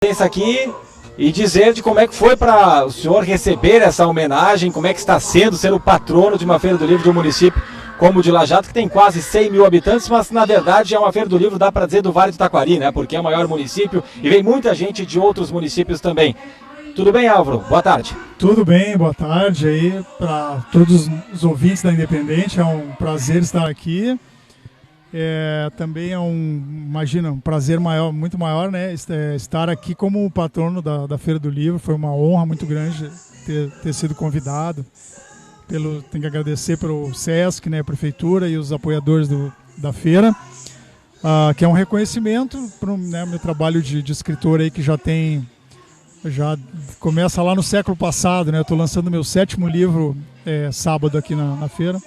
presença aqui e dizer de como é que foi para o senhor receber essa homenagem, como é que está sendo ser o patrono de uma Feira do Livro de um município como o de Lajeado, que tem quase 100 mil habitantes, mas na verdade é uma Feira do Livro, dá para dizer, do Vale do Taquari, né? Porque é o maior município e vem muita gente de outros municípios também. Tudo bem, Álvaro? Boa tarde. Tudo bem, boa tarde aí para todos os ouvintes da Independente, é um prazer estar aqui. Também é um prazer maior, muito maior, né? Estar aqui como patrono da Feira do Livro. Foi uma honra muito grande ter sido convidado. Tenho que agradecer pelo Sesc, né, a Prefeitura e os apoiadores da feira, que é um reconhecimento para o meu trabalho de escritor aí, que já começa lá no século passado, né? Eu estou lançando meu 7º livro sábado aqui na feira.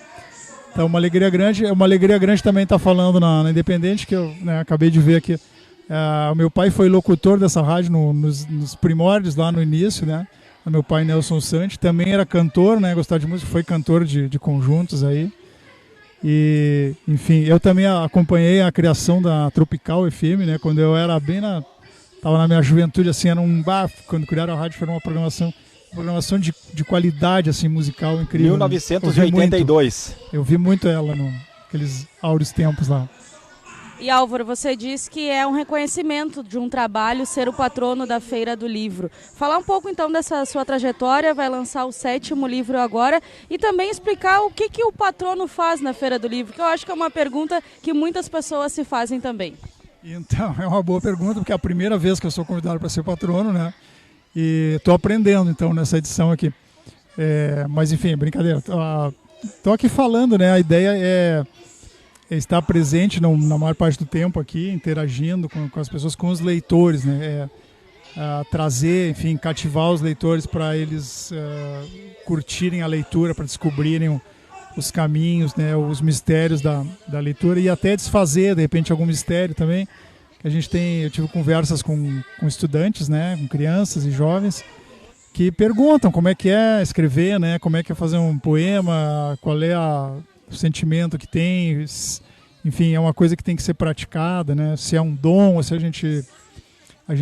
Então, uma alegria grande também estar falando na Independente, que eu acabei de ver aqui. O meu pai foi locutor dessa rádio nos primórdios, lá no início, né? O meu pai, Nelson Santi, também era cantor, né? Gostava de música, foi cantor de conjuntos aí. E, enfim, eu também acompanhei a criação da Tropical FM, né? Quando eu era estava na minha juventude, assim, era quando criaram a rádio, foi uma programação de qualidade, assim, musical incrível. 1982. Eu vi muito ela naqueles áureos tempos lá. E Álvaro, você disse que é um reconhecimento de um trabalho ser o patrono da Feira do Livro. Falar um pouco então dessa sua trajetória, vai lançar o 7º livro agora e também explicar o que o patrono faz na Feira do Livro, que eu acho que é uma pergunta que muitas pessoas se fazem também. Então, é uma boa pergunta, porque é a primeira vez que eu sou convidado para ser patrono, né? E estou aprendendo, então, nessa edição aqui. Mas, enfim, brincadeira. Estou aqui falando, né? A ideia é estar presente na maior parte do tempo aqui, interagindo com as pessoas, com os leitores, né? Trazer, enfim, cativar os leitores para eles curtirem a leitura, para descobrirem os caminhos, né? Os mistérios da leitura e até desfazer, de repente, algum mistério também. Eu tive conversas com estudantes, né, com crianças e jovens, que perguntam como é que é escrever, né, como é que é fazer um poema, qual é o sentimento que tem, enfim, é uma coisa que tem que ser praticada, né, se é um dom, ou se a gente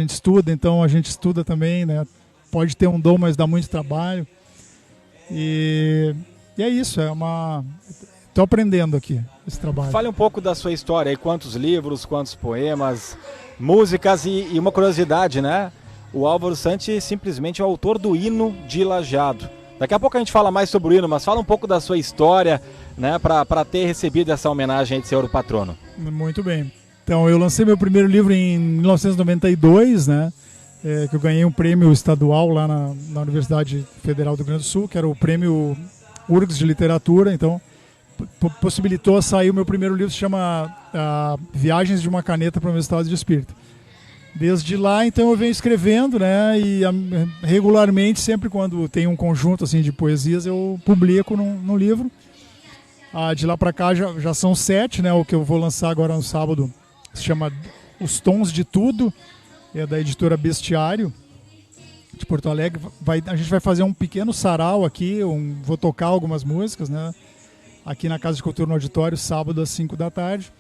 estuda, então a gente estuda também, né, pode ter um dom, mas dá muito trabalho, e é isso, estou aprendendo aqui esse trabalho. Fale um pouco da sua história aí, quantos livros, quantos poemas, músicas e uma curiosidade, né? O Álvaro Santi simplesmente é o autor do hino de Lajeado. Daqui a pouco a gente fala mais sobre o hino, mas fala um pouco da sua história, né, para ter recebido essa homenagem aí de senhor patrono. Muito bem. Então, eu lancei meu primeiro livro em 1992, né? Que eu ganhei um prêmio estadual lá na Universidade Federal do Rio Grande do Sul, que era o prêmio URGS de literatura, então possibilitou sair o meu primeiro livro, se chama Viagens de uma Caneta para o meu Estado de Espírito. Desde lá, então, eu venho escrevendo, né, e regularmente, sempre quando tem um conjunto assim de poesias, eu publico num livro. De lá para cá já são 7, né, o que eu vou lançar agora no sábado se chama Os Tons de Tudo, é da editora Bestiário, de Porto Alegre. A gente vai fazer um pequeno sarau aqui, vou tocar algumas músicas, né, aqui na Casa de Cultura no Auditório, sábado às 5 da tarde.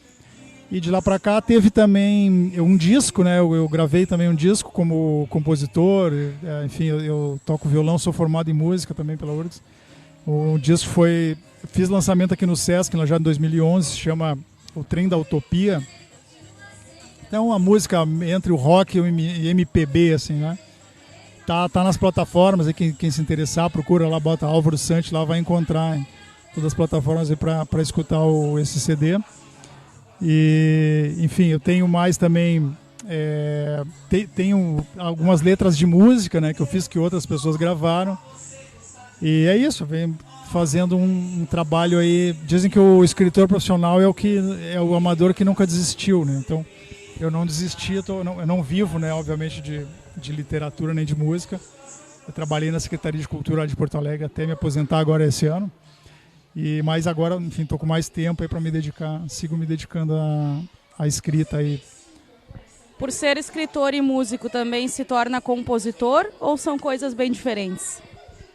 E de lá para cá teve também um disco, né? Eu gravei também um disco como compositor, enfim, eu toco violão, sou formado em música também pela URGS. O disco fiz lançamento aqui no Sesc, já em 2011, se chama O Trem da Utopia. Então, uma música entre o rock e MPB, assim, né? Tá nas plataformas, aí quem se interessar, procura lá, bota Álvaro Santi, lá vai encontrar todas as plataformas para escutar esse CD. E, enfim, eu tenho mais também, tenho algumas letras de música, né, que eu fiz, que outras pessoas gravaram. E é isso, eu venho fazendo um trabalho aí. Dizem que o escritor profissional é o amador que nunca desistiu, né? Então, eu não desisti, eu não vivo, né, obviamente, de literatura nem de música. Eu trabalhei na Secretaria de Cultura de Porto Alegre até me aposentar agora esse ano. Mas agora, enfim, estou com mais tempo aí para me dedicar, sigo me dedicando à escrita aí. Por ser escritor e músico, também se torna compositor ou são coisas bem diferentes?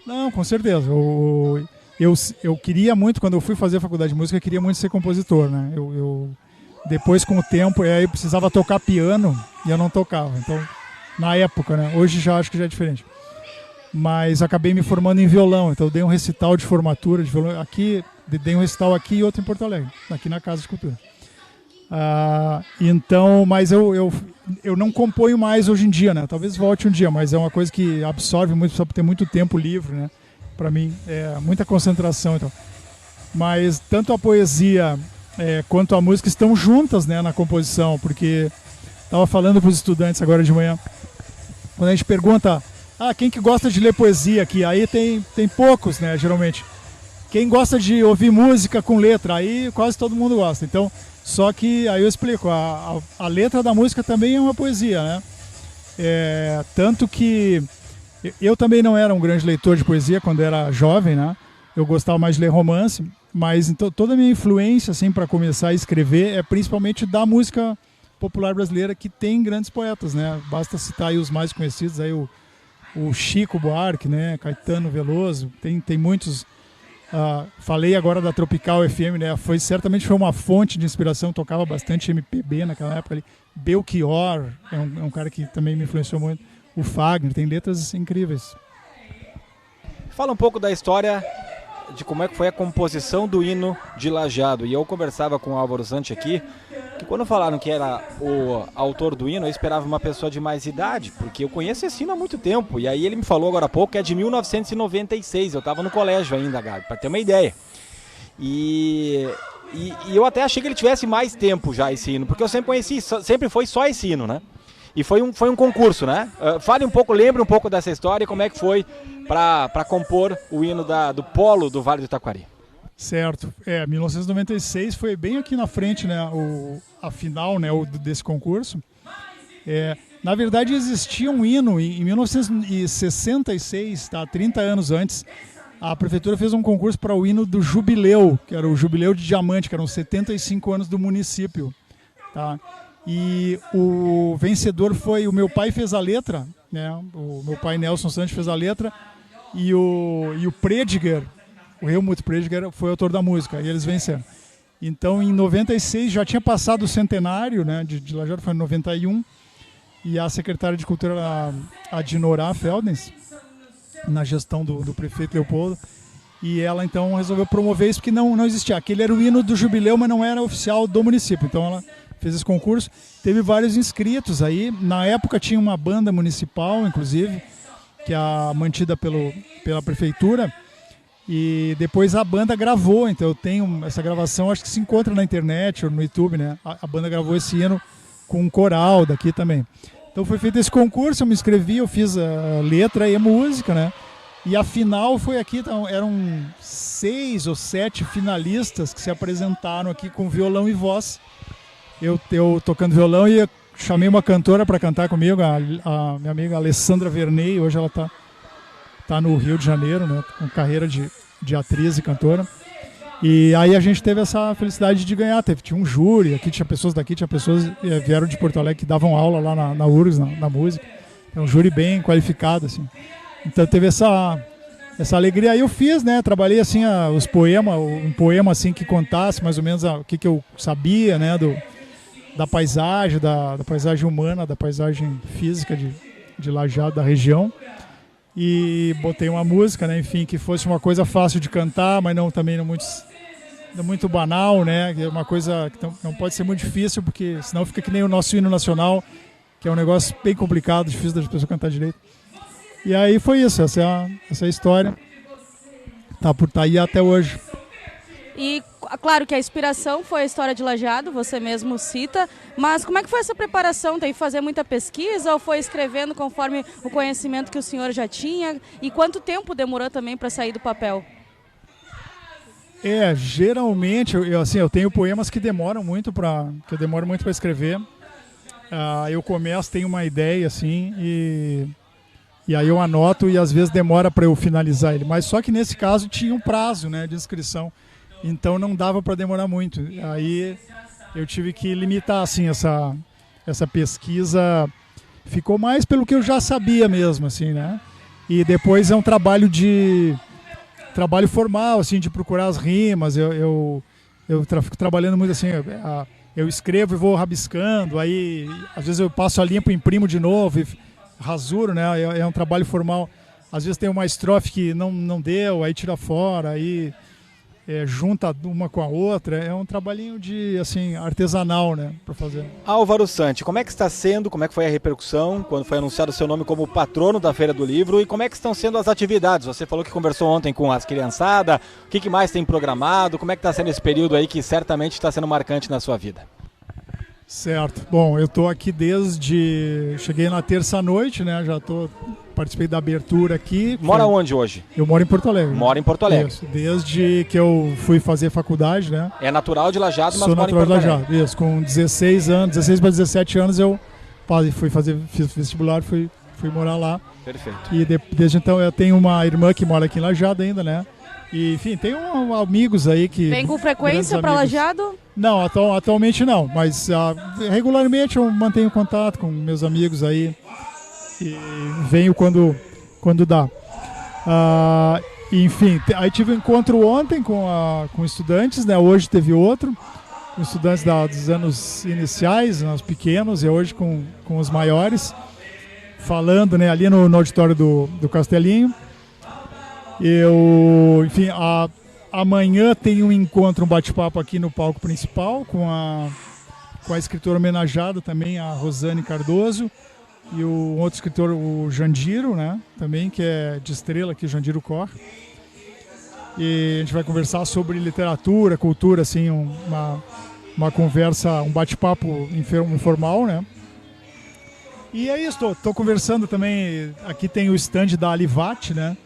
Não, com certeza. Eu queria muito, quando eu fui fazer a faculdade de música, eu queria muito ser compositor, né? Depois, com o tempo, eu precisava tocar piano e eu não tocava. Então, na época, né? Hoje já acho que já é diferente. Mas acabei me formando em violão, então eu dei um recital de formatura de violão aqui, dei um recital aqui e outro em Porto Alegre, aqui na Casa de Cultura. Então, mas eu não componho mais hoje em dia, né? Talvez volte um dia, mas é uma coisa que absorve muito, precisa ter muito tempo livre, né? Para mim, é muita concentração, então. Mas tanto a poesia quanto a música estão juntas, né, na composição, porque estava falando para os estudantes agora de manhã, quando a gente pergunta, quem que gosta de ler poesia aqui? Aí tem poucos, né, geralmente. Quem gosta de ouvir música com letra? Aí quase todo mundo gosta. Então, só que aí eu explico, a letra da música também é uma poesia, né? Tanto que eu também não era um grande leitor de poesia quando era jovem, né? Eu gostava mais de ler romance, mas então, toda a minha influência assim, para começar a escrever é principalmente da música popular brasileira, que tem grandes poetas, né? Basta citar aí os mais conhecidos, aí o Chico Buarque, né? Caetano Veloso, tem muitos. Falei agora da Tropical FM, né? Certamente foi uma fonte de inspiração, tocava bastante MPB naquela época ali. Belchior é um cara que também me influenciou muito. O Fagner, tem letras incríveis. Fala um pouco da história de como é que foi a composição do hino de Lajeado. E eu conversava com o Álvaro Zanti aqui, que quando falaram que era o autor do hino, eu esperava uma pessoa de mais idade, porque eu conheço esse hino há muito tempo. E aí ele me falou agora há pouco que é de 1996, eu estava no colégio ainda, Gabi, para ter uma ideia. E eu até achei que ele tivesse mais tempo já esse hino, porque eu sempre conheci, sempre foi só esse hino, né? E foi um concurso, né? Fale um pouco, lembre um pouco dessa história e como é que foi para compor o hino do Polo do Vale do Taquari. Certo. 1996 foi bem aqui na frente, né? A final, né? Desse concurso. Na verdade, existia um hino em 1966, tá? 30 anos antes. A prefeitura fez um concurso para o hino do Jubileu, que era o Jubileu de Diamante, que eram 75 anos do município, tá? E o vencedor foi, o meu pai fez a letra, né? O meu pai Nelson Santos fez a letra e o Prediger, o Helmut Prediger, foi autor da música, e eles venceram. Então em 96 já tinha passado o centenário, né, de Lajeado, foi em 91, e a secretária de Cultura era a Dinorá Feldens, na gestão do prefeito Leopoldo, e ela então resolveu promover isso porque não existia. Aquele era o hino do Jubileu, mas não era oficial do município, então ela fez esse concurso, teve vários inscritos aí. Na época tinha uma banda municipal, inclusive, que é mantida pela prefeitura, e depois a banda gravou, então eu tenho essa gravação, acho que se encontra na internet ou no YouTube, né? A banda gravou esse hino com um coral daqui também. Então foi feito esse concurso, eu me inscrevi, eu fiz a letra e a música, né? E a final foi aqui, então, eram 6 ou 7 finalistas que se apresentaram aqui com violão e voz. Eu tocando violão, e chamei uma cantora para cantar comigo, a minha amiga Alessandra Vernei. Hoje ela tá no Rio de Janeiro, né, com carreira de atriz e cantora. E aí a gente teve essa felicidade de ganhar. Tinha um júri, aqui tinha pessoas daqui, tinha pessoas vieram de Porto Alegre que davam aula lá na URGS, na música. É um júri bem qualificado, assim. Então teve essa alegria. Aí eu fiz, né, trabalhei assim os poemas, um poema assim que contasse mais ou menos o que eu sabia, né, da paisagem, da paisagem humana, da paisagem física de Lajeado, da região. E botei uma música, né, enfim, que fosse uma coisa fácil de cantar, mas também não muito banal, né, que é uma coisa que não pode ser muito difícil, porque senão fica que nem o nosso hino nacional, que é um negócio bem complicado, difícil das pessoas cantar direito. E aí foi isso, essa é a história. Tá aí até hoje. E claro que a inspiração foi a história de Lajeado, você mesmo cita, mas como é que foi essa preparação? Tem que fazer muita pesquisa ou foi escrevendo conforme o conhecimento que o senhor já tinha? E quanto tempo demorou também para sair do papel? Geralmente, eu tenho poemas que demoram muito para escrever. Eu começo, tenho uma ideia assim, e aí eu anoto e às vezes demora para eu finalizar ele. Mas só que nesse caso tinha um prazo, né, de inscrição. Então não dava para demorar muito. Aí eu tive que limitar assim, essa pesquisa. Ficou mais pelo que eu já sabia mesmo, assim, né? E depois é um trabalho formal, assim, de procurar as rimas. Eu fico trabalhando muito assim. Eu escrevo e vou rabiscando. Aí às vezes eu passo a limpo e imprimo de novo. rasuro, né? É um trabalho formal. Às vezes tem uma estrofe que não deu, aí tira fora, aí junta uma com a outra. É um trabalhinho de, assim, artesanal, né, para fazer. Álvaro Santi, como é que está sendo, como é que foi a repercussão quando foi anunciado o seu nome como patrono da Feira do Livro e como é que estão sendo as atividades? Você falou que conversou ontem com as criançadas, o que mais tem programado, como é que está sendo esse período aí que certamente está sendo marcante na sua vida? Certo. Bom, eu estou aqui cheguei na terça-noite, né, participei da abertura aqui. Mora onde hoje? Eu moro em Porto Alegre. Mora em Porto Alegre. Isso, desde que eu fui fazer faculdade, né? É natural de Lajeado, mas mora em Porto Alegre. Sou natural de Lajeado, isso. Com 16 para 17 anos eu fiz vestibular, fui morar lá. Perfeito. E desde então eu tenho uma irmã que mora aqui em Lajeado ainda, né? E, enfim, tenho amigos aí que... Vem com frequência para Lajeado? Não, atualmente não, mas regularmente eu mantenho contato com meus amigos aí e venho quando dá. Enfim, aí tive um encontro ontem com estudantes, né? Hoje teve outro, com estudantes dos anos iniciais, os pequenos, e hoje com os maiores, falando, né, ali no auditório do Castelinho. Enfim, amanhã tem um encontro, um bate-papo aqui no palco principal com a escritora homenageada também, a Rosane Cardoso, e o outro escritor, o Jandiro, né, também, que é de Estrela aqui, Jandiro Cor. E a gente vai conversar sobre literatura, cultura, assim, uma conversa, um bate-papo informal, né. E é isso, tô conversando também, aqui tem o stand da Alivat, né,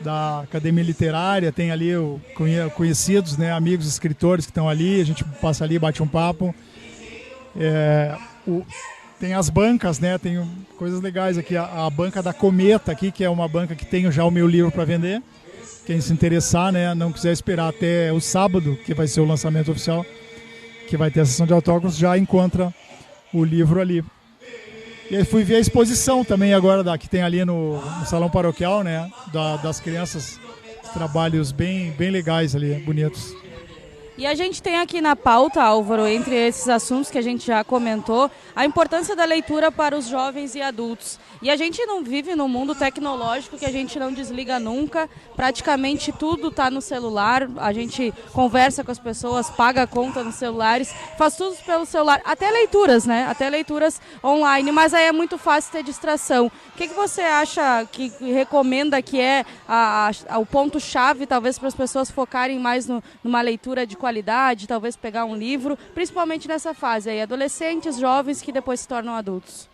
da Academia Literária, tem ali conhecidos, né, amigos escritores que estão ali, a gente passa ali, bate um papo. Tem as bancas, né, tem coisas legais aqui, a banca da Cometa aqui, que é uma banca que tem já o meu livro para vender. Quem se interessar, né, não quiser esperar até o sábado, que vai ser o lançamento oficial, que vai ter a sessão de autógrafos, já encontra o livro ali. E aí fui ver a exposição também agora que tem ali no Salão Paroquial, né? Das crianças, trabalhos bem legais ali, bonitos. E a gente tem aqui na pauta, Álvaro, entre esses assuntos que a gente já comentou, a importância da leitura para os jovens e adultos. E a gente não vive num mundo tecnológico que a gente não desliga nunca, praticamente tudo está no celular, a gente conversa com as pessoas, paga a conta nos celulares, faz tudo pelo celular, até leituras, né? Até leituras online, mas aí é muito fácil ter distração. O que você acha, que recomenda que é o ponto-chave, talvez, para as pessoas focarem mais numa leitura de qualidade, talvez pegar um livro, principalmente nessa fase aí, adolescentes, jovens que depois se tornam adultos?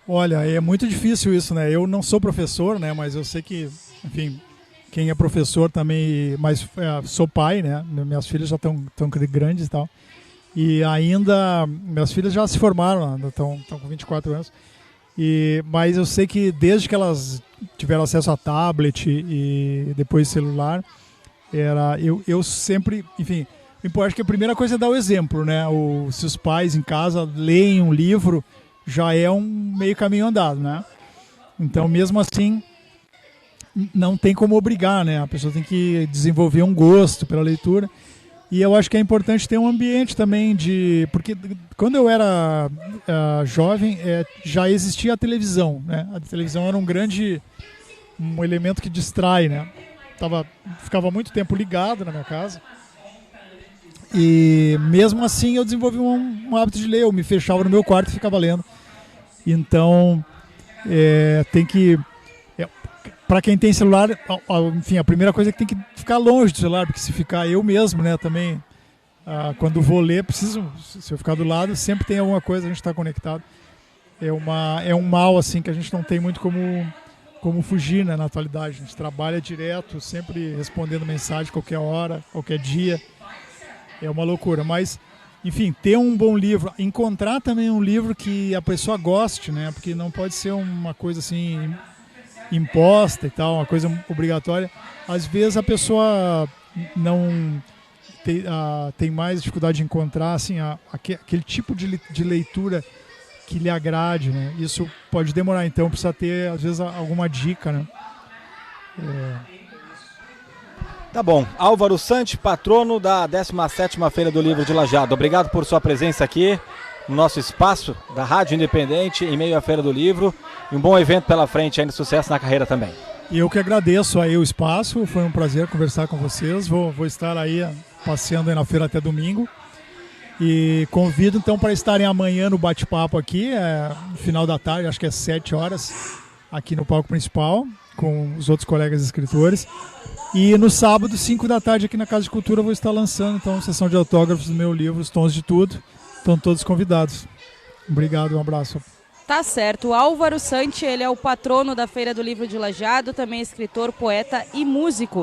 Olha, é muito difícil isso, né? Eu não sou professor, né? Mas eu sei que, enfim, quem é professor também, mas sou pai, né? Minhas filhas já estão grandes e tal. E ainda, minhas filhas já se formaram, estão com 24 anos. Mas eu sei que desde que elas tiveram acesso a tablet e depois celular, eu sempre, enfim, acho que a primeira coisa é dar o exemplo, né? Se os pais em casa leem um livro, já é um meio caminho andado, né? Então, mesmo assim, não tem como obrigar, né? A pessoa tem que desenvolver um gosto pela leitura. E eu acho que é importante ter um ambiente também porque quando eu era jovem, já existia a televisão, né? A televisão era um elemento que distrai, né? Ficava muito tempo ligado na minha casa. E mesmo assim eu desenvolvi um hábito de ler. Eu me fechava no meu quarto e ficava lendo. Então, tem que... Para quem tem celular, enfim, a primeira coisa é que tem que ficar longe do celular, porque se ficar eu mesmo, né, também, quando vou ler, se eu ficar do lado, sempre tem alguma coisa, a gente está conectado. É um mal, assim, que a gente não tem muito como fugir, né, na atualidade. A gente trabalha direto, sempre respondendo mensagem qualquer hora, qualquer dia. É uma loucura, mas, enfim, ter um bom livro, encontrar também um livro que a pessoa goste, né? Porque não pode ser uma coisa assim imposta e tal, uma coisa obrigatória. Às vezes a pessoa não tem mais dificuldade de encontrar assim, aquele tipo de leitura que lhe agrade, né? Isso pode demorar, então precisa ter, às vezes, alguma dica, né? Tá bom. Álvaro Santi, patrono da 17ª Feira do Livro de Lajeado. Obrigado por sua presença aqui. no nosso espaço da Rádio Independente, em meio à Feira do Livro. E um bom evento pela frente, ainda sucesso na carreira também. E eu que agradeço aí o espaço, foi um prazer conversar com vocês. Vou estar aí passeando aí na feira até domingo. E convido então para estarem amanhã no bate-papo aqui, no final da tarde, acho que é 7 horas, aqui no palco principal, com os outros colegas escritores. E no sábado, 5 da tarde, aqui na Casa de Cultura, eu vou estar lançando então a sessão de autógrafos do meu livro, Os Tons de Tudo. Estão todos convidados. Obrigado, um abraço. Tá certo. O Álvaro Santi, ele é o patrono da Feira do Livro de Lajeado, também escritor, poeta e músico.